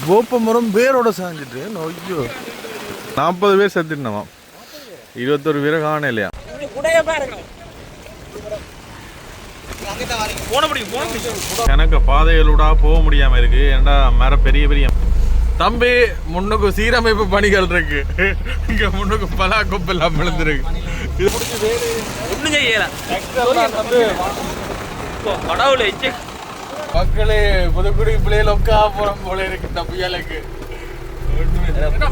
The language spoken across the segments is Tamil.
வேப்ப மரம் வேரோட சாஞ்சிட்டு ஐயோ 40 பேர் செத்துட்டோமா 21 பேரை காண இல்லையா எனக்கு பாதைகளூடா போக முடியாம இருக்கு ஏன்னா மர பெரிய தம்பி முன்னுக்கு சீரமைப்பு பணிகள் இருக்கு இங்க முன்னுக்கு பலா கொப்பெல்லாம் விழுந்துருக்கு இது ஒண்ணு செய்யல மக்களே புதுக்குடி பிள்ளைகள் உட்கா போறோம் போல இருக்கு இந்த புயலுக்கு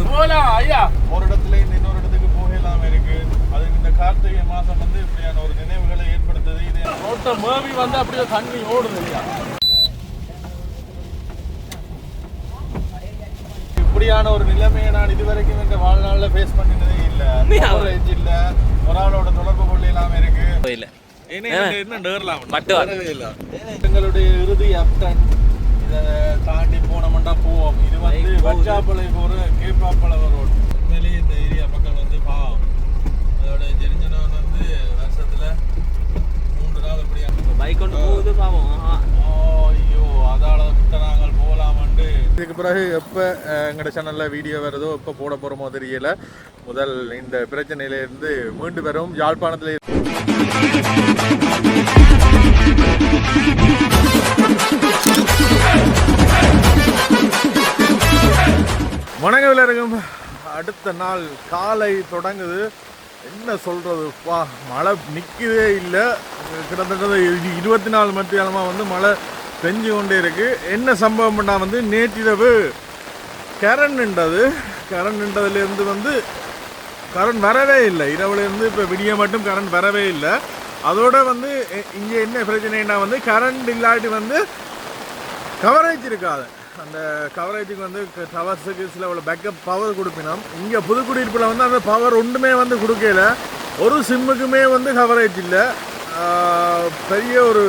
போலாம் ஐயா ஒரு இடத்துல இன்னொரு இடத்துக்கு போகலாம இருக்கு அது இந்த கார்த்திகை மாசம் வந்து இப்படியான ஒரு நினைவுகளை ஏற்படுத்துது இது ரோட்ட மேவி வந்து அப்படியே தண்ணி ஓடுது இல்லையா இப்படியான ஒரு நிலைமையை நான் இதுவரைக்கும் இந்த வாழ்நாள்ல ஃபேஸ் பண்ணினதே இல்ல ஒரு ஆளோட தொடர்பு கொள்ளலாம இருக்கு எங்களுடைய இறுதி அப்டன் இதை தாண்டி போனோம்னா போவோம் இது வந்து வச்சாப்பளை போற கேப்பாப்பளை ரோடு உண்மையிலேயே இந்த ஏரியா மக்கள் வந்து பாவம் அதோட ஜெரிஞ்சனவன் வந்து வருஷத்துல 3 நாள் இப்படியா பைக் கொண்டு போகுது பாவம் ஐயோ அதால விட்ட நாங்கள் போகலாமண்டு இதுக்கு பிறகு எப்போ எங்களோட சேனல்ல வீடியோ வருதோ எப்போ போட போறோமோ தெரியல முதல் இந்த பிரச்சனையில இருந்து மீண்டு வரும் யாழ்ப்பாணத்துல வணக்கம் எல்லாருக்கும் அடுத்த நாள் காலை தொடங்குது என்ன சொல்றது பா மழை நிற்கவே இல்லை கிட்டத்தட்ட 24 மணி நேரமாக வந்து மழை பெஞ்சு கொண்டே இருக்கு என்ன சம்பவம்னா வந்து நேற்றிரவு கரண்ட்ன்றதுலேருந்து வந்து கரண்ட் வரவே இல்லை இரவுலேருந்து இப்போ விடிய மட்டும் கரண்ட் வரவே இல்லை அதோட வந்து இங்கே என்ன பிரச்சனைனா வந்து கரண்ட் இல்லாட்டி வந்து கவரேஜ் இருக்காது அந்த கவரேஜுக்கு வந்து டவர்ஸுக்கு சில பேக்கப் பவர் கொடுப்பினோம் இங்கே புதுக்குடியிருப்பில் வந்து அந்த பவர் ஒன்றுமே வந்து கொடுக்கல ஒரு சிம்முக்குமே வந்து கவரேஜ் இல்லை பெரிய ஒரு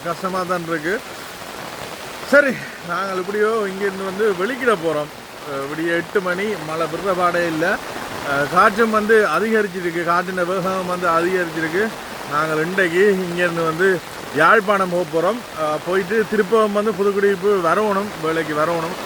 கஷ்டமாக தான் இருக்குது சரி நாங்கள் இப்படியோ இங்கேருந்து வந்து வெளிக்கிட போகிறோம் விடிய 8 மணி மழை விடுற பாடே இல்லை காற்றும் வந்து அதிகரிச்சிருக்கு காற்றின் வேகம் வந்து அதிகரிச்சிருக்கு நாங்கள் இன்றைக்கு இங்கேருந்து வந்து யாழ்ப்பாணம் போக போகிறோம் போயிட்டு திருப்பம் வந்து புதுக்குடியிருப்பு வரணும் வேலைக்கு வரணும்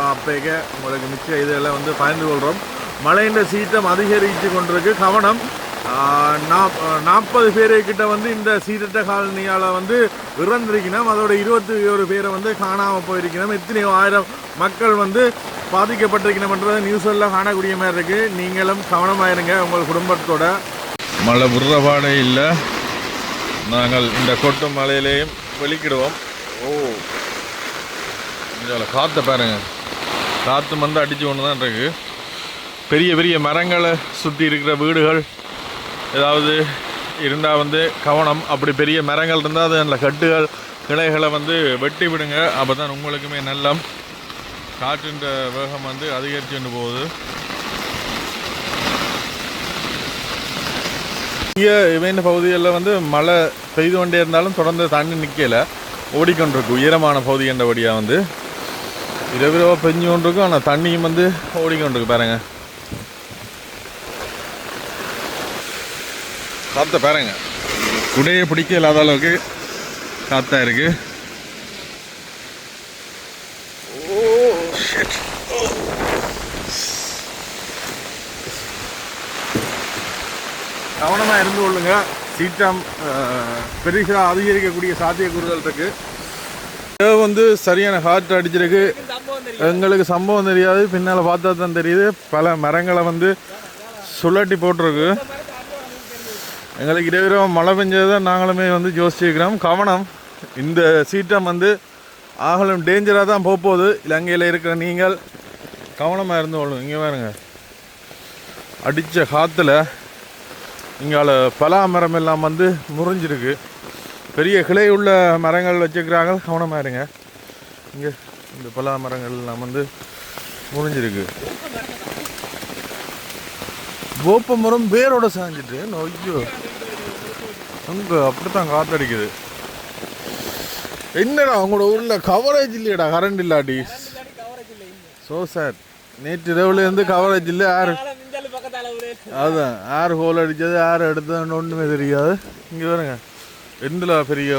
அப்போக்க உங்களுக்கு மிச்சம் இதெல்லாம் வந்து பயந்து கொள்கிறோம் மழையின் சீற்றம் அதிகரித்து கொண்டிருக்கு கவனம் 40 பேருக்கிட்ட வந்து இந்த சீரட்ட காலனியால் வந்து இறந்திருக்கணும் அதோட 21 பேரை வந்து காணாமல் போயிருக்கணும் எத்தனையோ ஆயிரம் மக்கள் வந்து பாதிக்கப்பட்டிருக்கணும்ன்றது நியூஸ் எல்லாம் காணக்கூடிய மாதிரி இருக்குது நீங்களும் கவனமாயிருங்க உங்கள் குடும்பத்தோட மழை விடுறபாடே இல்லை நாங்கள் இந்த கொட்டு மலையிலேயும் வெளிக்கிடுவோம் இதில் காற்றை பாருங்க காற்று வந்து அடித்து ஒன்று தான் இருக்கு பெரிய மரங்களை சுற்றி இருக்கிற வீடுகள் ஏதாவது இருந்தால் வந்து கவனம் அப்படி பெரிய மரங்கள் இருந்தால் அது அந்த கட்டுகள் கிளைகளை வந்து வெட்டி விடுங்க அப்போ தான் உங்களுக்குமே நல்லா காற்றின்ற வேகம் வந்து அதிகரிச்சுட்டு போகுது இங்கே இவைந்த பகுதிகளில் வந்து மழை பெய்து கொண்டே இருந்தாலும் தொடர்ந்து தண்ணி நிற்கலை ஓடிக்கொண்டிருக்கு உயரமான பகுதி என்றபடியாக வந்து இரவிரவாக பெஞ்சு கொண்டிருக்கும் ஆனால் தண்ணியும் வந்து ஓடிக்கொண்டிருக்கு பாருங்க காற்றை பாருங்க குடையை பிடிக்க இல்லாத அளவுக்கு காற்றா இருக்கு கவனமாக இருந்து கொள்ளுங்க சீற்றம் பெருசாக அதிகரிக்கக்கூடிய சாத்தியக்கூறுகள் இருக்கு வந்து சரியான காற்று அடிச்சிருக்கு எங்களுக்கு சம்பவம் தெரியாது பின்னால் பார்த்தா தான் தெரியுது பல மரங்களை வந்து சுழட்டி போட்டிருக்கு எங்களுக்கு இரவு மழை பெஞ்சதை நாங்களுமே வந்து யோசிச்சுக்கிறோம் கவனம் இந்த சீற்றம் வந்து ஆகலும் டேஞ்சராக தான் போகுது இலங்கையில் இருக்கிற நீங்கள் கவனமாக இருந்து கொள்ளுங்க இங்கே பாருங்க அடித்த காற்றுல இங்கால பலா மரம் எல்லாம் வந்து முறிஞ்சிருக்கு பெரிய கிளை உள்ள மரங்கள் வச்சுக்கிறாங்க கவனமாக இருங்க இங்கே இந்த பலா மரங்கள் எல்லாம் வந்து முறிஞ்சிருக்கு வேப்ப மரம் வேரோட சாஞ்சிட்டு ஐயோ அங்கே அப்படித்தான் காற்றடிக்குது என்னடா உங்களோட ஊரில் கவரேஜ் இல்லையடா கரண்ட் இல்லாட்டி ஸோ சார் நேற்று இரவுலேருந்து கவரேஜ் இல்லை யார் அதுதான் யார் ஹோல் அடித்தது யார் எடுத்ததுன்னு ஒன்றுமே தெரியாது இங்கே வருங்க எண்டில் பெரிய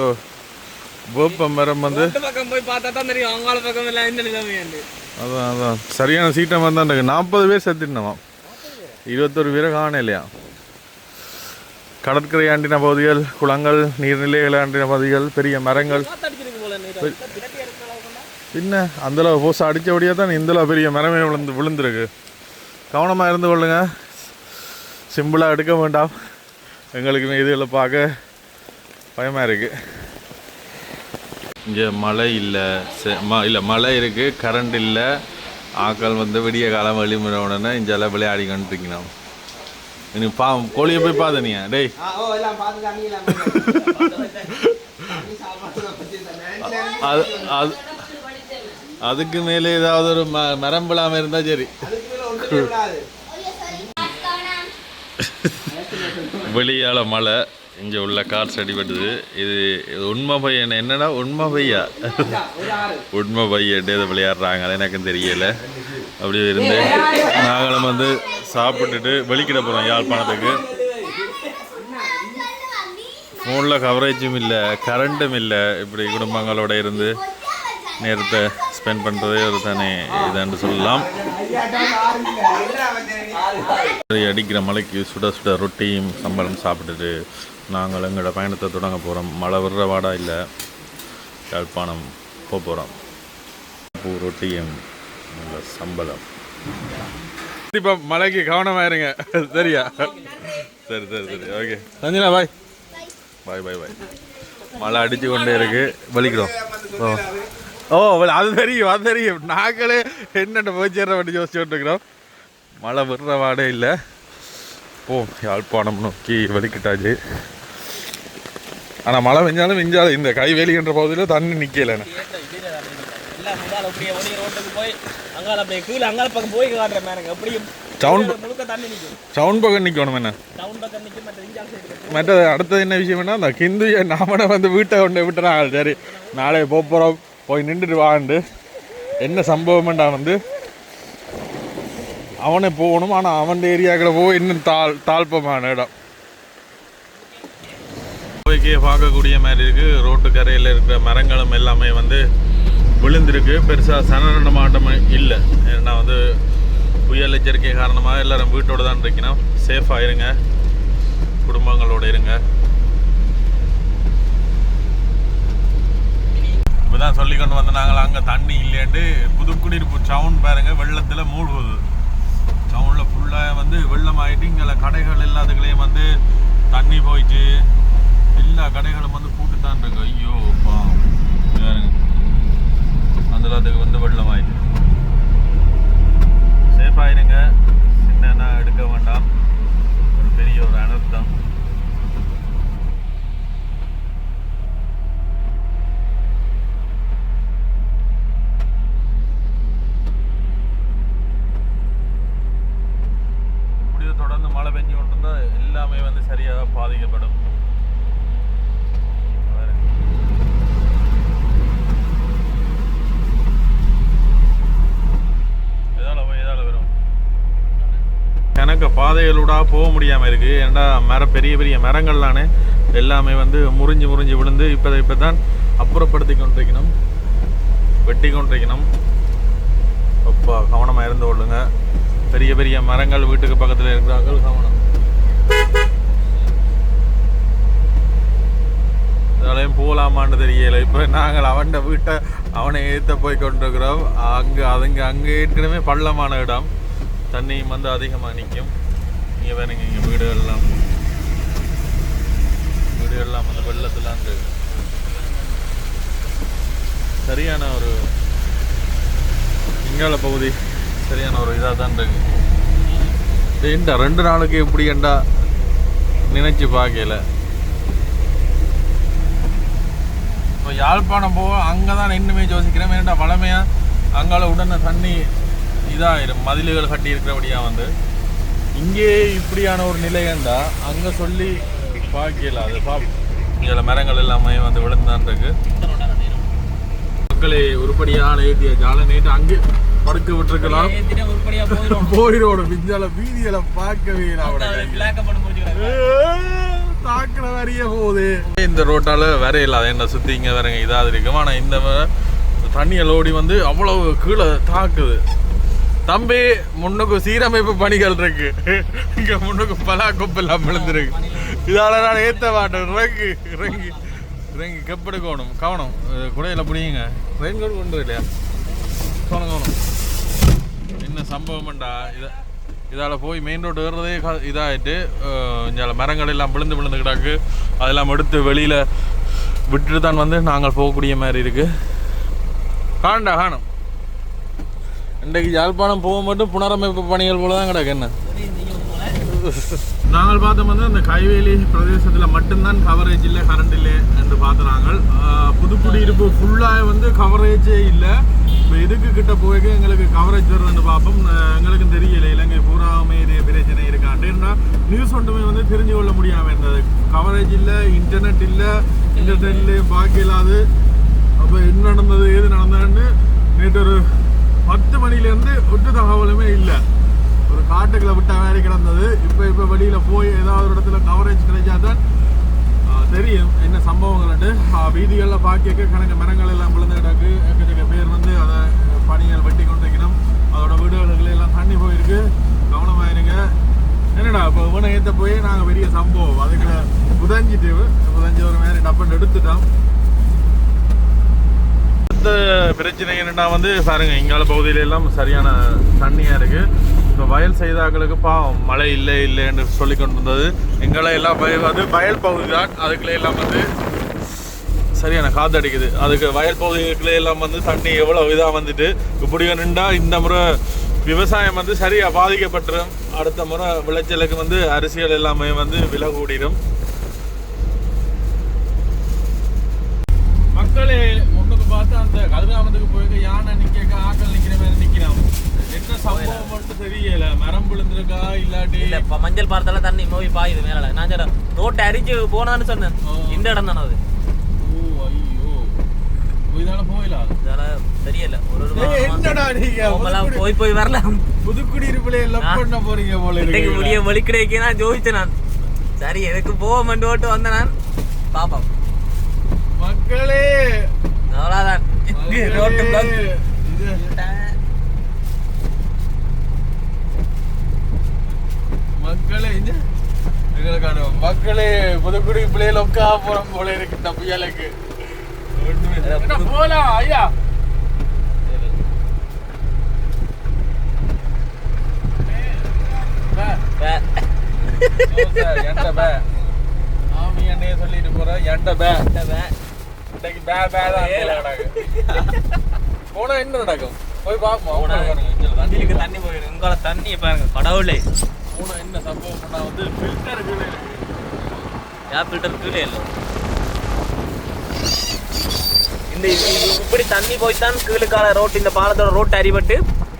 வேப்ப மரம் வந்து பக்கம் போய் பார்த்தா தான் தெரியும் அவங்கள பக்கம் எல்லாம் இந்த நிலைமை அதான் அதான் சரியான சீட்டம் வந்தாண்டு 40 பேர் செத்துட்டோம், 21 பேரை காண இல்லையா. கடற்கரை ஆண்டின பகுதிகள், குளங்கள், நீர்நிலைகள் ஆண்டின பகுதிகள், பெரிய மரங்கள். பின்ன அந்தளவு போச அடித்தபடியாக தான் இந்தளவு பெரிய மரமே விழுந்துருக்கு. கவனமாக இருந்து கொள்ளுங்க, சிம்பிளாக எடுக்க வேண்டாம். எங்களுக்குமே இதுகளை பார்க்க பயமாக இருக்குது. இங்கே மழை இல்லை, இல்லை மழை இருக்குது, கரண்ட் இல்லை. ஆக்கள் வந்து விடிய காலம் வெளிமுறை உடனே இங்கெல்லாம் விளையாடிக்கிட்டு இருக்கணும். நீ கோழியை போய் பார்த்த நீ டேய் அதுக்கு மேலே ஏதாவது ஒரு மரம் விழாம இருந்தா சரி. வெளியால மழை, இங்கே உள்ள கார் அடிபடுது. இது உண்மை பையன் என்னடா உண்மை பையா உண்மை பையன்ட்டு இதை விளையாடுறாங்க, எனக்கும் தெரியலை. அப்படியே இருந்து நாங்களும் வந்து சாப்பிட்டுட்டு வெளிக்கிட போகிறோம் யாழ்ப்பாணத்துக்கு. ஃபோனில் கவரேஜும் இல்லை, கரண்ட்டும் இல்லை. இப்படி குடும்பங்களோட இருந்து நேரத்தை ஸ்பெண்ட் பண்ணுறதே ஒரு தானே இதான்னு சொல்லலாம். அடிக்கிற மலைக்கு சுட சுட ரொட்டியும் சம்பளம் சாப்பிட்டுட்டு நாங்கள் எங்களோட பயணத்தை தொடங்க போகிறோம். மழை வர்ற வாடா இல்லை, யாழ்ப்பாணம் போக போகிறோம். பூ ரொட்டியும் சம்பளம். இப்போ மலைக்கு கவனமாயிருங்க, சரியா? சரி சரி சரி, ஓகே சஞ்சனா, பாய் பாய் பாய் பாய். மழை அடித்து கொண்டே இருக்கு, வலிக்கிறோம். ஓ அது தெரியும், அது தெரியும். நாங்களே என்னென்ன போய்ச்சேர வண்டி யோசிச்சுட்டு இருக்கிறோம். மழை விடுற வாடே இல்லை. யாழ்ப்பாணம் நோக்கி வலிக்கிட்டாச்சு. ஆனால் மழை விஞ்சாலும் இந்த கைவேலின்ற பகுதியில் தண்ணி நிற்கலைண்ணே. சவுண்ட் பக்கம் நிற்கணும் என்ன மற்றது. அடுத்தது என்ன விஷயம்னா, அந்த கிந்து நாமனை வந்து வீட்டை கொண்டு விட்டுறாங்க. சரி நாளை போகிறோம், போய் நின்றுட்டு வாண்டு. என்ன சம்பவம்டா வந்து அவனே போகணும், ஆனால் அவன் ஏரியாக்கில் போய் இன்னும் தாழ்ப்பமான இடம் போய்க்கே பார்க்கக்கூடிய மாதிரி இருக்குது. ரோட்டு கரையில் இருக்கிற மரங்களும் எல்லாமே வந்து விழுந்திருக்கு. பெருசாக சனன மாட்டம் இல்லை. ஏன்னா வந்து புயல் எச்சரிக்கை காரணமாக எல்லோரும் வீட்டோடு தான் இருக்கணும். சேஃபாக இருங்க, குடும்பங்களோடு இருங்க. இப்போ தான் சொல்லி கொண்டு வந்து நாங்கள் அங்கே தண்ணி இல்லையாண்டு புதுக்குடியிருப்பு டவுன் பாருங்கள் வெள்ளத்தில் மூழ்குது. டவுனில் ஃபுல்லாக வந்து வெள்ளம் ஆகிட்டு இங்கே கடைகள் எல்லாத்துக்குள்ளேயும் வந்து தண்ணி போயிட்டு எல்லா கடைகளும் வந்து பூட்டு தான் இருக்கு. ஐயோ அந்த அதுக்கு வந்து வெள்ளம் ஆயிட்டு. சேஃப் ஆயிருங்க, சின்ன எடுக்க வேண்டாம், ஒரு பெரிய ஒரு அனர்த்தம். இப்படியே தொடர்ந்து மழை பெஞ்சு கொண்டு இருந்தால் எல்லாமே வந்து சரியாக பாதிக்கப்படும். எனக்கு பாதைகளூடாக போக முடியாமல் இருக்குது. ஏன்னா பெரிய பெரிய மரங்கள்லானே எல்லாமே வந்து முறிஞ்சு விழுந்து இப்போ தான் அப்புறப்படுத்தி கொண்டிருக்கணும், வெட்டி கொண்டிருக்கணும். அப்பா கவனமாக இருந்து கொள்ளுங்க. பெரிய பெரிய மரங்கள் வீட்டுக்கு பக்கத்தில் இருக்கிறார்கள், கவனம். இதெல்லாம் போகலாமான்னு தெரியலை. இப்போ நாங்கள் அவன் வீட்டை அவனை ஏற்ற போய் கொண்டிருக்கிறோம். அங்கே ஏற்கனவே பள்ளமான இடம், தண்ணியும் வந்து அதிகமாக நிற்கும். இங்கே வேணுங்க, இங்கே வீடுகள்லாம் வந்து வெள்ளத்துலாம் இருக்கு. சரியான ஒரு இங்கால பகுதி சரியான ஒரு இதாக தான் இருக்கு. ஏண்டா 2 நாளுக்கு எப்படி ஏண்டா நினைச்சு பார்க்கல. இப்போ யாழ்ப்பாணம் போக அங்கே தான் இன்னுமே யோசிக்கிறேன். ஏண்டா வளமையாக அங்கால உடனே தண்ணி இதாயிரும், மதில்கள் கட்டி இருக்கிறபடியாக வந்து இங்கே இப்படியான ஒரு நிலையண்டா அங்கே சொல்லி பார்க்கல. அது இங்கே மரங்கள் எல்லாமே வந்து விழுந்தான் இருக்கு. மக்களே உருப்படியான ஏற்றிய ஜால நேற்று அங்கே படுக்க விட்டுருக்கலாம், போயிடோட பிஞ்சால வீதியில பார்க்கவே தாக்கிற வரைய போகுது. இந்த ரோட்டால வரையில என்ன சுற்றி இங்கே வரங்க இதாக இருக்கும். ஆனால் இந்த தண்ணியை லோடி வந்து அவ்வளவு கீழே தாக்குது. தம்பி முன்னுக்கு சீரமைப்பு பணிகள் இருக்கு, இங்க முன்னுக்கு பலா கொப்பெல்லாம் விழுந்துருக்கு. இதால நான் ஏற்ற மாட்டேன். இறங்கி இறங்கி இறங்கி கெப்படுக்கணும். கவனம் குடையில பிடிங்க. ரெயின் கோட் கொண்டு இல்லையா? கவனம் கவனம். என்ன சம்பவம்டா இதால் போய் மெயின் ரோடு ஏறுறதே இதாகிட்டு இங்கே மரங்கள் எல்லாம் விழுந்து கிடக்கு. அதெல்லாம் எடுத்து வெளியில் விட்டுட்டு தான் வந்து நாங்கள் போகக்கூடிய மாதிரி இருக்குது. காணும் இன்றைக்கு யாழ்ப்பாணம் போக மட்டும் புனரமைப்பு பணிகள் போல தான் கிடக்கு. என்ன நாங்கள் பார்த்தோம் வந்து அந்த கைவேலி பிரதேசத்தில் மட்டும்தான் கவரேஜ் இல்லை, கரண்ட் இல்லை என்று பார்த்து நாங்கள் புதுக்குடியிருப்பு ஃபுல்லாக வந்து கவரேஜே இல்லை. இப்போ இதுக்கு கிட்ட போய்க்கு எங்களுக்கு கவரேஜ் வருதுன்னு பார்ப்போம். எங்களுக்கும் தெரியலை இலங்கை பூராமே இதே பிரச்சனை இருக்காண்டு. ஏன்னா நியூஸ் ஒன்றுமே வந்து தெரிஞ்சு கொள்ள முடியாமல் இருந்தது. கவரேஜ் இல்லை, இன்டர்நெட் இல்லை, இன்டர்நெட்லேயே பார்க்க இல்லாது. அப்போ என்ன நடந்தது ஏது நடந்ததுன்னு நேற்று ஒரு 10 மணிலேருந்து ஒட்டு தகவலுமே இல்லை. ஒரு காட்டுக்களை விட்ட மாதிரி கிடந்தது. இப்போ வெளியில் போய் ஏதாவது ஒரு இடத்துல கவரேஜ் கிடைச்சா தான் தெரியும் என்ன சம்பவங்கள்ட்டு. வீதிகளில் பார்க்க கணக்கு மரங்கள் எல்லாம் விழுந்து கிடக்கு. எக்கச்சக்க பேர் வந்து அதை பணிகள் வெட்டி கொண்டிருக்கணும். அதோட வீடுகளுக்கு எல்லாம் தண்ணி போயிருக்கு. கவனமாக இருங்க. என்னடா இப்போ இவனை ஏற்ற போய் நாங்கள் பெரிய சம்பவம் அதுக்குள்ள புதஞ்சிட்டு ஒரு மாதிரி டப்பன் எடுத்துட்டோம். இந்த பிரச்சனை என்னென்னா வந்து பாருங்க, இங்கால பகுதியில எல்லாம் சரியான தண்ணியாக இருக்குது. இப்போ வயல் செய்தாக்களுக்கு பாவம் மழை இல்லைன்னு சொல்லி கொண்டு வந்தது. எங்களை எல்லாம் அது வயல் பகுதி தான். அதுக்குள்ளே எல்லாம் வந்து சரியான காற்று அடிக்குது. அதுக்கு வயல் பகுதிகளுக்குள்ளே எல்லாம் வந்து தண்ணி எவ்வளோ இதாக வந்துட்டு இப்படி நின்றா இந்த முறை விவசாயம் வந்து சரியாக பாதிக்கப்பட்டுரும். அடுத்த முறை விளைச்சலுக்கு வந்து அரிசிகள் எல்லாமே வந்து விலை கூடிடும். மக்களே முன்னுக்கு பார்த்து அந்த கதிராமத்துக்கு போயிருக்க யானை நிற்க ஆக்கள் நிற்கிற மாதிரி நிற்கிறான். என்ன சம்பவம் மட்டும் தெரியல. மரம் விழுந்திருக்கா இல்லாட்டி இல்ல இப்ப மஞ்சள் பார்த்தல தண்ணி மூவி பாயுது மேல. நான் சொல்ல ரோட்டை அரிச்சு போனான்னு சொன்னேன். இந்த இடம் தானே அது. ஓ ஐயோ இதால போயிடலாம். இதால தெரியல. ஒரு என்னடா நீங்க போய் வரலாம். புதுக்குடியிருப்புல லவ் பண்ண போறீங்க போல இருக்கு. இன்னைக்கு முடிய வலிக்கிறேக்கே நான் ஜோதிச்சேன் நான். சரி எதுக்கு போக மண்டு ஓட்டு வந்தேன் நான். பாப்போம் மக்களே. அவ்வளவுதான். Road block. மக்களே எங்களுக்கான மக்களே புதுக்குடி பிள்ளைகள் உட்கா போறோம் போல இருக்கு. இந்த புயலுக்கு போலாம் ஐயா. ஆமி அண்ணைய சொல்லிட்டு போற எண்ட பே இன்னைக்கு பே தான் போனா என்ன நடக்கும் போய் பாப்போம். தண்ணிக்கு தண்ணி போயிடும். உங்களோட தண்ணியை பாருங்க கடவுளே. போனா என்ன சம்பவம் பண்ணா வந்து ஃபில்டர் கீழே இருக்கு. யார் ஃபில்டர் கீழே இல்லை. இந்த இப்படி தண்ணி போய்த்தான் கீழுக்கால ரோட்டு இந்த பாலத்தோட ரோட்டு அடிபட்டு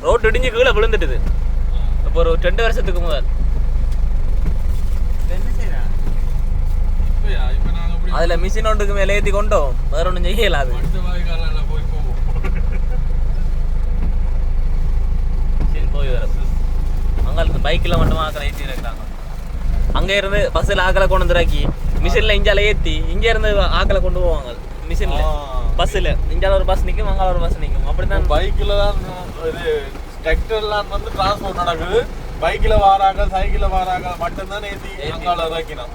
ரோட்டு இடிஞ்சு கீழே விழுந்துட்டுது. இப்போ ஒரு 2 வருஷத்துக்கு முதல். அதுல மிஷின் ஒன்றுக்கு மேலே ஏற்றி கொண்டோம். வேற ஒன்றும் செய்யல. அது போய் வர அங்கே பைக்கில் மட்டும் ஆக்களை ஏற்றி இருக்கிறாங்க. அங்கே இருந்து பஸ்ஸில் ஆக்களை கொண்டு வந்துறாக்கி மிஷினில் இஞ்சால ஏற்றி இங்கே இருந்து ஆக்களை கொண்டு போவாங்க மிஷினில். பஸ்ஸில் இஞ்சால ஒரு பஸ் நிற்கும், அங்கால ஒரு பஸ் நிற்கும். அப்படிதான் பைக்கில் தான் இது டிராக்டர்லாம் வந்து டிரான்ஸ்போர்ட் நடக்குது. பைக்கில் வாராங்க சைக்கிளில் வாராங்க மட்டும்தான் ஏற்றி அங்கால இறக்கினோம்.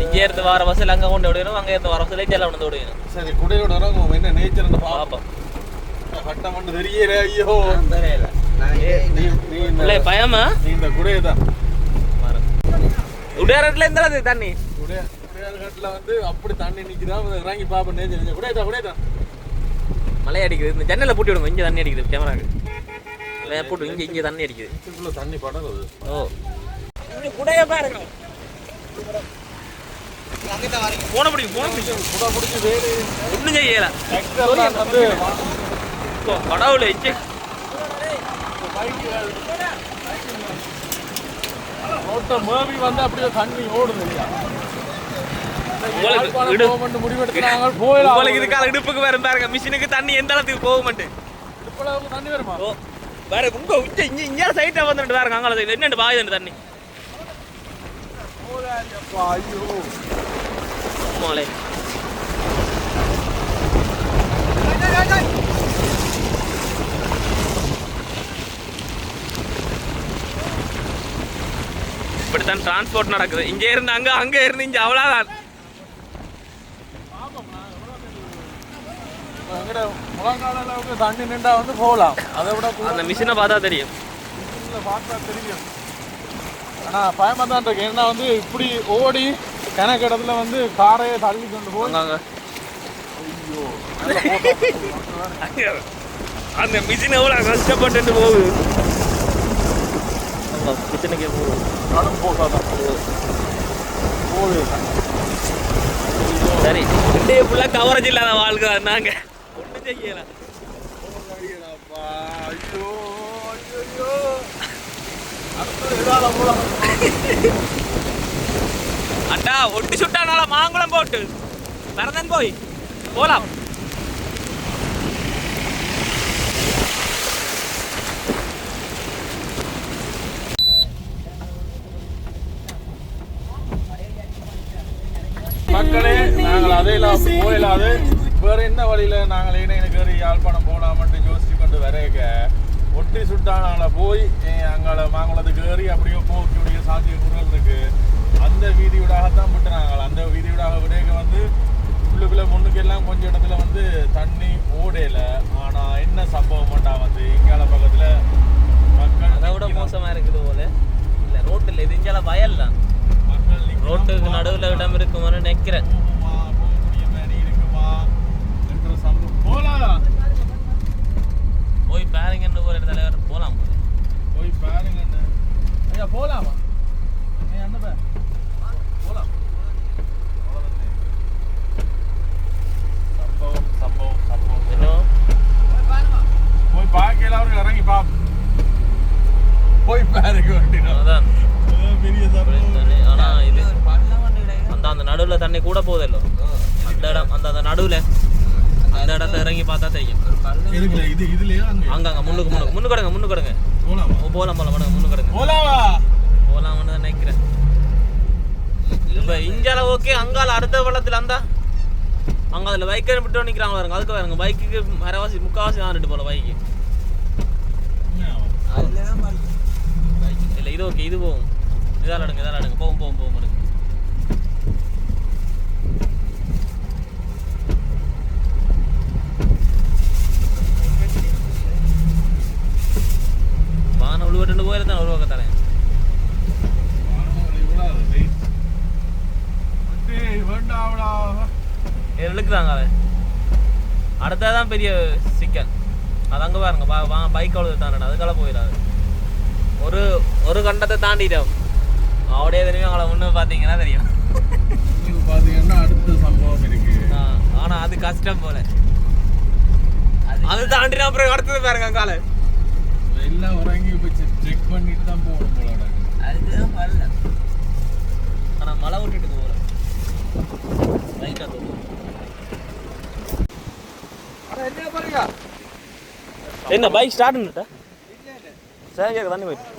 இங்கே இருந்து வர பஸ்ஸில் அங்கே கொண்டு விடணும், அங்கே இருந்து வர பஸ்ஸில் இஞ்சால கொண்டு விடணும். சரி குடையோட இறங்குவோம். என்ன நேச்சர் பார்ப்போம். கட்டம் மட்டும் தெரியல. ஐயோ தெரியல. பயமா நீ இந்த குடையை தான் உடையாரத்துல இருந்தாலும் தண்ணி உடையார்கட்டில் வந்து அப்படி தண்ணி நிற்கிதான். இறங்கி பார்ப்போம். நேச்சர் குடையதான் மழை அடிக்குது. இந்த ஜன்னலை பூட்டி விடுங்க. இங்கே தண்ணி அடிக்குது. கேமராக்கு போட்டு இங்கே தண்ணி அடிக்குது. தண்ணி படகுது. ஓ இங்கே குடைய பாருங்க. போன பிடிக்கும் குடை பிடிச்சி வேறு ஒன்றும் செய்யல. வந்து கடவுளே ரோட்டை மேவி வந்து அப்படியே தண்ணி ஓடுது இல்லையா. உங்களுக்கு இதுக்கால இடுப்புக்கு வரும் பாருங்க. மிஷினுக்கு தண்ணி எந்த அளவுக்கு போக மாட்டேன். தண்ணி வருமா வேற உங்க இங்கே சைட்டா வந்துட்டு பாருங்க. அங்கே என்னென்னு பாயுது தண்ணி. ஐயோ இப்படித்தான் டிரான்ஸ்போர்ட் நடக்குது. இங்கே இருந்து அங்கே, அங்கே இருந்து இங்கே, அவ்வளோதான். முழங்கால அளவுக்கு தண்ணி நின்றா வந்து போகலாம். அதை விட அந்த மிஷினை பார்த்தா தெரியும். பார்த்தா தெரியும். ஆனால் பயமாக தான் இருக்கு. ஏன்னா வந்து இப்படி ஓடி கணக்கு இடத்துல வந்து காரையை தள்ளி கொண்டு போவாங்க. ஐயோ, அந்த மிஷின் எவ்வளோ கஷ்டப்பட்டு போகுது. மிஷினுக்கே போகுது. நானும் போகாதான் போகுது. சரி, இந்திய ஃபுல்லாக கவரேஜ் இல்லாத வாழ்க்கை நாங்க ஒன்றும் செய்யல. அட்டா ஒட்டி சுட்டானால மாங்குளம் போட்டு பரதன் போய் போலாம். மக்களே, நாங்கள் அதையெல்லாம் போயிடாது வேற என்ன வழியில நாங்கள் எனக்கு யாழ்ப்பாணம் போகலாமன்ட்டு யோசிச்சு கொண்டு வரைக்க ஒட்டி சுட்டானால போய் அங்கால மாங்குளத்துக்கு ஏறி அப்படியே போகக்கூடிய சாத்தியக்கூறுகள் இருக்கு. அந்த வீதியூடாகத்தான் விட்டு நாங்கள் அந்த வீதியூடாக விடையக்க வந்து உள்ளுக்குள்ள முன்னுக்கு எல்லாம் கொஞ்சம் இடத்துல வந்து தண்ணி ஓடையில. ஆனா என்ன சம்பவம்ட்டா வந்து இங்கால பக்கத்துல மக்கள் அதை விட மோசமா இருக்குது போல. இல்ல ரோட்டில் இது இங்கால வயல் தான். ரோட்டுக்கு நடுவில் இடம் இருக்குமான்னு நினைக்கிறேன். போய் பாருங்கன்னு ஒரு தலைவர் போலாம். போய் பாருங்கன்னு ஐயா போலாமா? போலாம். சம்பவம் சம்பவம் சம்பவம் இன்னும் போய் பார்க்கல. அவருக்கு இறங்கி போய் பாருங்க அதான் பெரிய ஆனா இது அந்த நடுவில் தண்ணி கூட போதில்லை. அந்த இடம் அந்த நடுவில் அந்த இடத்த இறங்கி பார்த்தா தெரியும். அங்க முன்னு கொடுங்க போலாம் போலாம்னு தான் நினைக்கிறேன். இப்ப இஞ்சால ஓகே. அங்கால அடுத்த வெள்ளத்துல அங்க அதுல பைக்கை விட்டு நிக்கிறாங்க பாருங்க. அதுக்கு பாருங்க பைக்குக்கு அரைவாசி முக்காவாசி தான் போல பைக்கு. இல்ல இது ஓகே. இது போகும். இதால அடுங்க போகும். வாகனம் உழுவட்டு போயிருந்தான் ஒரு பக்கத்தானே இழுக்குதாங்க. அடுத்ததான் பெரிய சிக்கல். அது அங்கே பாருங்க பைக் அவ்வளவு தானே அதுக்கெல்லாம் போயிடாது. ஒரு கண்டத்தை தாண்டிட்டோம். அப்படியே தெரியும். அவங்கள ஒன்று பார்த்தீங்கன்னா தெரியும். பார்த்தீங்கன்னா அடுத்த சம்பவம் இருக்கு. ஆனா அது கஷ்டம் போல. அது தாண்டினா அப்புறம் அடுத்தது பாருங்க காலை எல்லாம் உறங்கி போய் செக் பண்ணிட்டு தான் போகணும் போல. அதுதான் வரல. ஆனா மழை விட்டுட்டு போகல. லைட்டா தோணும். என்ன பைக் ஸ்டார்ட் பண்ணிட்டா? சரி தண்ணி போயிட்டு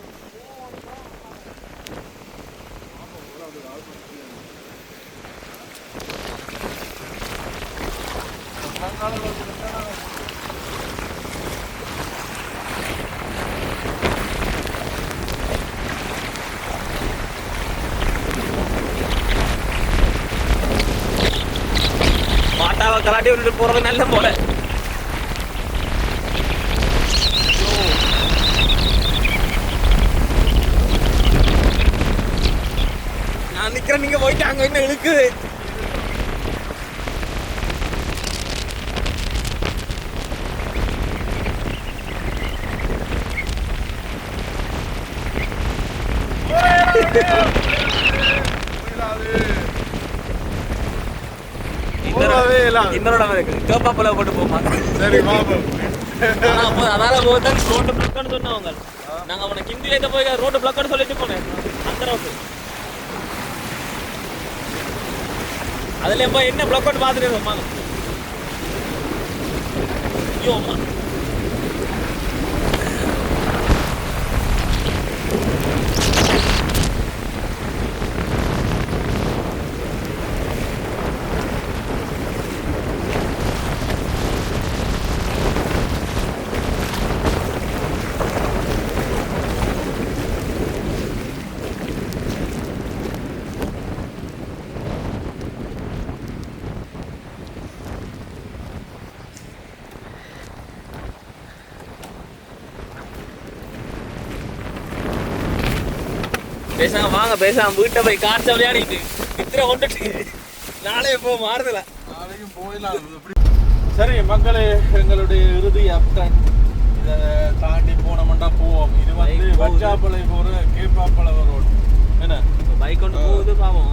மாட்டாவை கலாட்டி விட்டுட்டு போறது நல்ல போல. நான் நிக்கிறேன். நீங்க போயிட்டாங்க. என்ன இழுக்குது. இன்னொரு இருக்கு. கேப்பாப்பல போட்டு போமாங்க. சரி பாப்போம். அதனால போதான் ரோட்டு பிளாக்னு சொன்னவங்க. நாங்க அவனை கிண்டில போய் ரோட்டு பிளாக்னு சொல்லிட்டு போனேன். அந்த ரோட்டு அதுல போய் என்ன பிளாக் அவுட் பார்த்துட்டு இருப்பாங்க. ஐயோ அம்மா பேசாம வாங்க, பேசாம வீட்டை போய் காய்ச்ச விளையாடிட்டு நித்திர கொண்டுட்டு நாளே போ மாறுதல. நாளைக்கும் போயிடலாம். சரி மக்களே, எங்களுடைய இறுதி அப்டன் இதை தாண்டி போனோம்னா போவோம். இது வந்து வச்சாப்பளை போற கேப்பாப்பளை ரோடு என்ன பைக் கொண்டு போகுது பாவம்.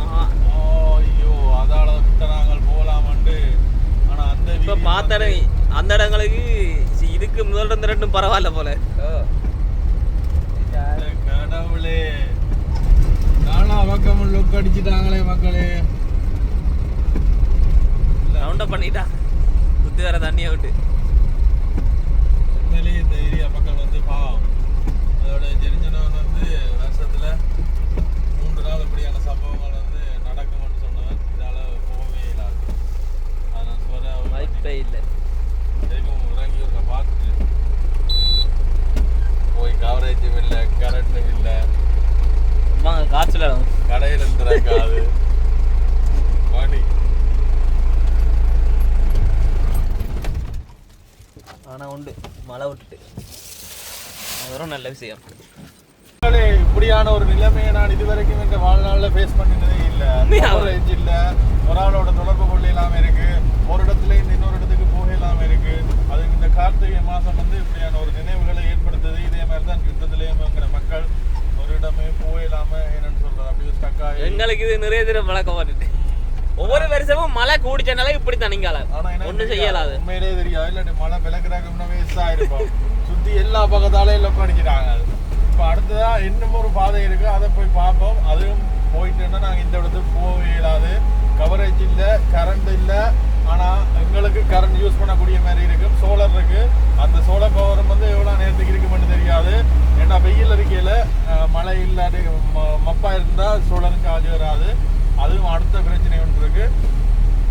ஐயோ, அதால விட்ட நாங்கள் போகலாமண்டு. ஆனா அந்த இப்ப பார்த்த அந்த இடங்களுக்கு இதுக்கு முதல் இருந்த ரெண்டும் பரவாயில்ல போல. கடவுளே, நானா பக்கம் லுக் அடிச்சுட்டாங்களே மக்களே. ரவுண்டப் பண்ணிட்டா சுத்தி வர தண்ணியை விட்டு. உண்மையிலேயே இந்த ஏரியா மக்கள் வந்து பாவம். அதோட ஜெரிஞ்சனவன் வந்து வருஷத்துல 3 நாள் இப்படியான சம்பவங்கள் வந்து நடக்கும்னு சொன்னவன். இதால போகவே இல்லாது. அதனால சொல்ல வாய்ப்பே இல்லை. எதுக்கும் இறங்கி ஒரு பார்த்துட்டு போய் கவரேஜும் இல்லை, கரண்ட்டும் இல்லை, வாங்க காய்ச்சல கடையில் இருந்துறாக்காது மணி. ஆனால் உண்டு மழை விட்டுட்டு, அதுவும் நல்ல விஷயம். இப்படியான ஒரு நிலைமையை நான் இதுவரைக்கும் என்ற வாழ்நாளில் ஃபேஸ் பண்ணினதே இல்லை. கவரேஜ் இல்லை, ஒரு ஆளோட தொடர்பு கொள்ள இல்லாமல் இருக்கு, ஒரு இடத்துல இருந்து இன்னொரு இடத்துக்கு போக இல்லாமல் இருக்கு. அது இந்த கார்த்திகை மாதம் வந்து இப்படியான ஒரு நினைவுகளை ஏற்படுத்துது. இதே மாதிரி தான் யுத்தத்திலேயும் மக்கள் ஒரு இடமே போக இல்லாமல் என்னன்னு சொல்றது, அப்படியே ஸ்டக்கா. எங்களுக்கு இது நிறைய தடவை வழக்கம் வந்துட்டு ஒவ்வொரு வருஷமும் மழை கூடிச்சனால இப்படி தனிங்கால ஒன்றும் செய்யலாது. உண்மையிலே தெரியாது. இல்லாட்டி மழை விளக்குறாங்க வேஸ்ட் ஆயிருப்போம். சுற்றி எல்லா பக்கத்தாலையும் லொக்க அடிக்கிறாங்க. இப்போ அடுத்ததா இன்னும் ஒரு பாதை இருக்கு, அதை போய் பார்ப்போம். அதுவும் போயிட்டுன்னா நாங்கள் இந்த இடத்துக்கு போக இயலாது. கவரேஜ் இல்லை, கரண்ட் இல்லை. ஆனால் எங்களுக்கு கரண்ட் யூஸ் பண்ணக்கூடிய மாதிரி இருக்கும். சோலார் இருக்கு. அந்த சோலார் பவரும் வந்து எவ்வளோ நேரத்துக்கு இருக்குமென்னு தெரியாது. ஏன்னா வெயில் இருக்கையில் மழை இல்லாட்டி மப்பா இருந்தால் சோலாருக்கு ஆஜ் வராது. அதுவும் அடுத்த பிரச்சனை ஒன்று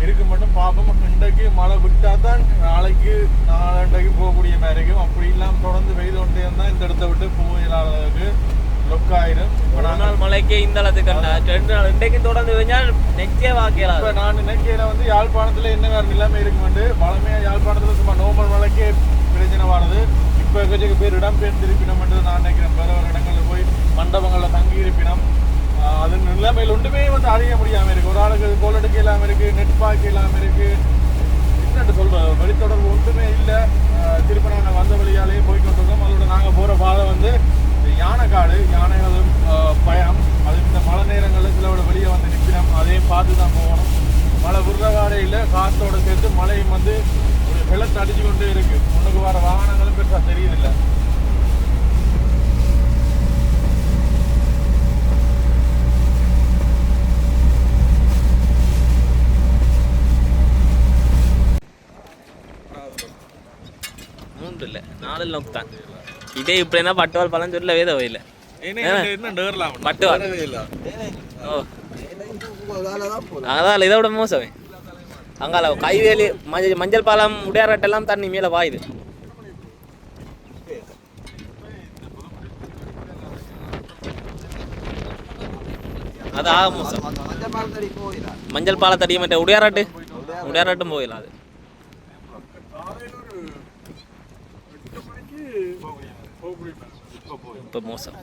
இருக்கு மட்டும் பார்ப்போம். இன்றைக்கு மழை விட்டா தான் நாளைக்கு நாளைக்கு போகக்கூடிய மாதிரி இருக்கும். அப்படி இல்லாமல் தொடர்ந்து வெயில் கொண்டே இருந்தால் இந்த இடத்த விட்டு போயிடாததுக்கு லொக் ஆயிடும். ஒரு நாள் மழைக்கே இந்த அளவுக்கு கண்டா 2 நாள் இன்றைக்கு தொடர்ந்து வெஞ்சால் நெக்ஸ்டே வாக்கலாம். இப்போ நான் நினைக்கையில வந்து யாழ்ப்பாணத்தில் என்ன வேறு நிலைமை இருக்குமெண்டு. பழமையாக யாழ்ப்பாணத்தில் சும்மா நார்மல் மழைக்கே பிரச்சனை வருது. இப்போ கொஞ்சம் பேர் இடம்பெயர்ந்து இருப்பினோம்ன்றது நான் நினைக்கிறேன். வேறு ஒரு இடங்களில் போய் மண்டபங்களில் தங்கி இருப்பினோம். அது நிலைமையில் ஒன்றுமே வந்து அறிய முடியாமல் இருக்குது. ஒரு ஆளுக்கு கோல் எடுக்க இல்லாமல் இருக்குது, நெட் பார்க்க இல்லாமல் இருக்குது. என்னென்னு சொல்கிறோம், வழித்தொடர்பு ஒன்றுமே இல்லை. திருப்பி நாங்கள் வந்த வழியாலேயே போய்கிட்டு இருக்கோம். அதோட நாங்கள் போகிற பாதை வந்து யானைக்காடு, யானைகளும் பயம். அது இந்த மழை நேரங்களில் சிலவோட வெளியே வந்து நிற்கிறோம். அதையும் பார்த்து தான் போகணும். மழை விடுறகாடையில் காற்றோடு சேர்த்து மழையும் வந்து ஒரு வெள்ளத்தை அடிச்சு கொண்டே இருக்குது. முன்னுக்கு வர வாகனங்களும் பெருசாக தெரியுதில்லை. இல்லை 4 நோக்கு தான் இதே இப்படின்னா பட்டுவால் பழம் சொல்ல வேத வயல பட்டுவால். ஓ அதான் இதை விட மோசமே. அங்கால கைவேலி மஞ்சள் பாலம் உடையாரட்டெல்லாம் தண்ணி மேலே வாயுது. அது ஆக மோசம். மஞ்சள் பாலத்தடி மற்ற உடையாராட்டும் போயிடலாம். அது இப்போ மோசம்.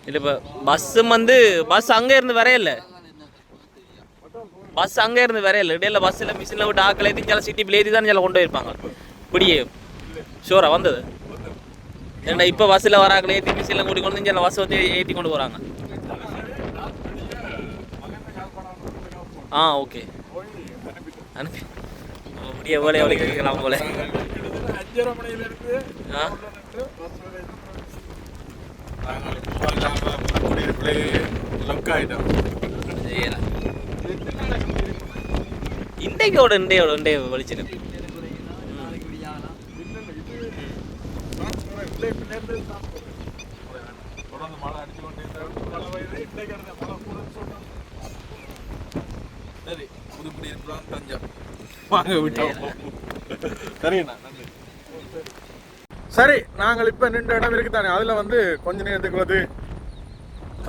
இல்லை இப்போ பஸ்ஸும் வந்து பஸ் அங்கே இருந்து வரையில்லை. பஸ் அங்கே இருந்து வரையில்லை. இடையில பஸ்ஸில் மிஷினில் விட்டு ஆக்களை ஏற்றி சிட்டி பிளேதி தான் சில கொண்டு போயிருப்பாங்க. இப்படியே ஷோரா வந்தது. ஏன்னா இப்போ பஸ்ஸில் வராக்களை ஏற்றி மிஷினில் கூட்டி கொண்டு சில பஸ் வந்து ஏற்றி கொண்டு போகிறாங்க. ஆ ஓகே அனுப்பி அப்படியே எவ்வளோ கேட்கலாம் போல. இண்டையோட வலிச்சிருக்கு. சரி, நாங்கள் இப்ப நின்ற இடம் இருக்குதானே, அதுல வந்து கொஞ்ச நேரத்துக்கு வந்து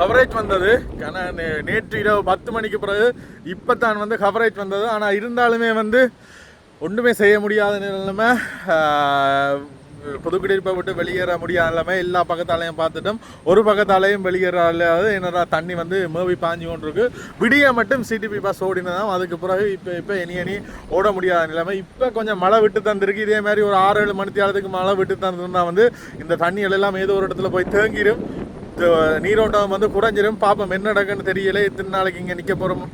கவரேஜ் வந்தது. ஆனால் நேற்று இரவு 10 மணிக்கு பிறகு இப்போ தான் வந்து கவரேஜ் வந்தது. ஆனால் இருந்தாலுமே வந்து ஒன்றுமே செய்ய முடியாத நிலைமை, புதுக்குடியிருப்பை விட்டு வெளியேற முடியாத நிலைமை. எல்லா பக்கத்தாலையும் பார்த்துட்டோம், ஒரு பக்கத்தாலையும் வெளியேறாது. என்னடா தண்ணி வந்து மேவி பாஞ்சு கொண்டிருக்கு. விடிய மட்டும் சிடிபி பஸ் ஓடினதான். அதுக்கு பிறகு இப்போ இனி ஓட முடியாத நிலைமை. இப்போ கொஞ்சம் மழை விட்டு தந்திருக்கு. இதே மாதிரி ஒரு 6-7 மணித்தியாலத்துக்கு மழை விட்டு தந்திருந்தா வந்து இந்த தண்ணிகள் எல்லாம் ஏதோ ஒரு இடத்துல போய் தேங்கிடும், நீரோட்டம் வந்து குறைஞ்சிடும். பாப்போம் என்ன நடக்குன்னு தெரியல. இத்தனை நாளைக்கு இங்கே நிற்க போகிறோம்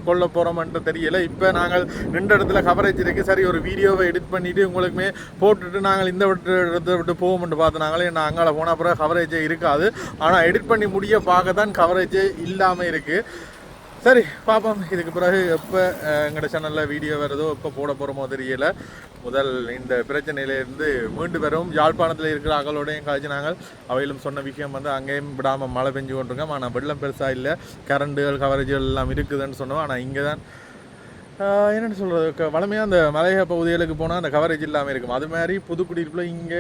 கொல்ல போகிறோம்ன்ட்டு தெரியல. இப்போ நாங்கள் நின்ற இடத்துல கவரேஜ் இருக்குது. சரி ஒரு வீடியோவை எடிட் பண்ணிவிட்டு உங்களுக்குமே போட்டுட்டு நாங்கள் இந்த இடத்தை விட்டு போவோம்ட்டு பார்த்து நாங்களே நான் அங்கே போனால் அப்புறம் கவரேஜே இருக்காது. ஆனால் எடிட் பண்ணி முடிய பார்க்க தான் கவரேஜே இல்லாமல் இருக்குது. சரி பார்ப்போம் இதுக்கு பிறகு எப்போ எங்களோட சேனலில் வீடியோ வருதோ எப்போ போட போகிறோமோ தெரியல. முதல் இந்த பிரச்சனையிலேருந்து மீண்டு வரும். யாழ்ப்பாணத்தில் இருக்கிற அகலோடையும் கழிச்சு நாங்கள் அவையிலும் சொன்ன விஷயம் வந்து அங்கேயும் விடாமல் மழை பெஞ்சு கொண்டிருக்கோம். ஆனால் வெள்ளம் பெருசாக இல்லை, கரண்டுகள் கவரேஜுகள் எல்லாம் இருக்குதுன்னு சொன்னோம். ஆனால் இங்கே தான் என்னென்னு சொல்கிறது, வளமையாக அந்த மலைய பகுதிகளுக்கு போனால் அந்த கவரேஜ் இல்லாமல் இருக்கும். அது மாதிரி புதுக்குடியிருப்பில் இங்கே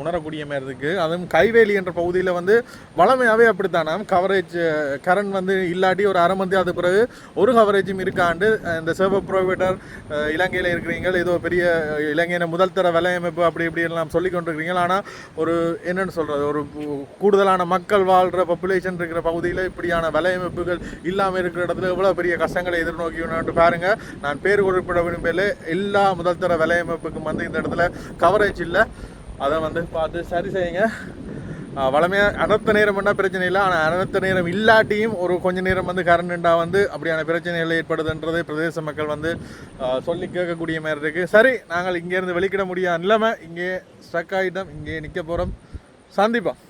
உணரக்கூடிய மாதிரி இருக்குது. அதுவும் கைவேலி என்ற பகுதியில் வந்து வளமையாகவே அப்படித்தானா கவரேஜ் கரண்ட் வந்து இல்லாட்டி ஒரு அரை மந்தி அது பிறகு ஒரு கவரேஜும் இருக்காண்டு இந்த சர்வர் ப்ரொவைடர் இலங்கையில் இருக்கிறீங்க, ஏதோ பெரிய இலங்கையின முதல் தர வலையமைப்பு அப்படி இப்படி எல்லாம் சொல்லி கொண்டிருக்கிறீங்க. ஆனால் ஒரு என்னென்னு சொல்கிறது, ஒரு கூடுதலான மக்கள் வாழ்கிற பாப்புலேஷன் இருக்கிற பகுதியில் இப்படியான வலையமைப்புகள் இல்லாமல் இருக்கிற இடத்துல எவ்வளோ பெரிய கஷ்டங்களை எதிர்நோக்கி பாருங்கள். நான் பேர் குறிப்பிட விரும்பல, எல்லா முதல் தர வலையமைப்புக்கும் வந்து இந்த இடத்துல கவரேஜ் இல்லை. அதை வந்து பார்த்து சரி செய்யுங்க. வளமையாக அனர்த்த நேரம் பண்ணால் பிரச்சனை இல்லை. ஆனால் அனர்த்த நேரம் இல்லாட்டியும் ஒரு கொஞ்சம் நேரம் வந்து கரண்ட்டா வந்து அப்படியான பிரச்சனைகள் ஏற்படுதுன்றதை பிரதேச மக்கள் வந்து சொல்லி கேட்கக்கூடிய மாதிரி இருக்குது. சரி நாங்கள் இங்கேருந்து வெளிக்கிட முடியாத நிலைமை, இங்கே ஸ்ட்ரக் ஆகிட்டோம், இங்கே நிற்க போகிறோம். சந்திப்போம்.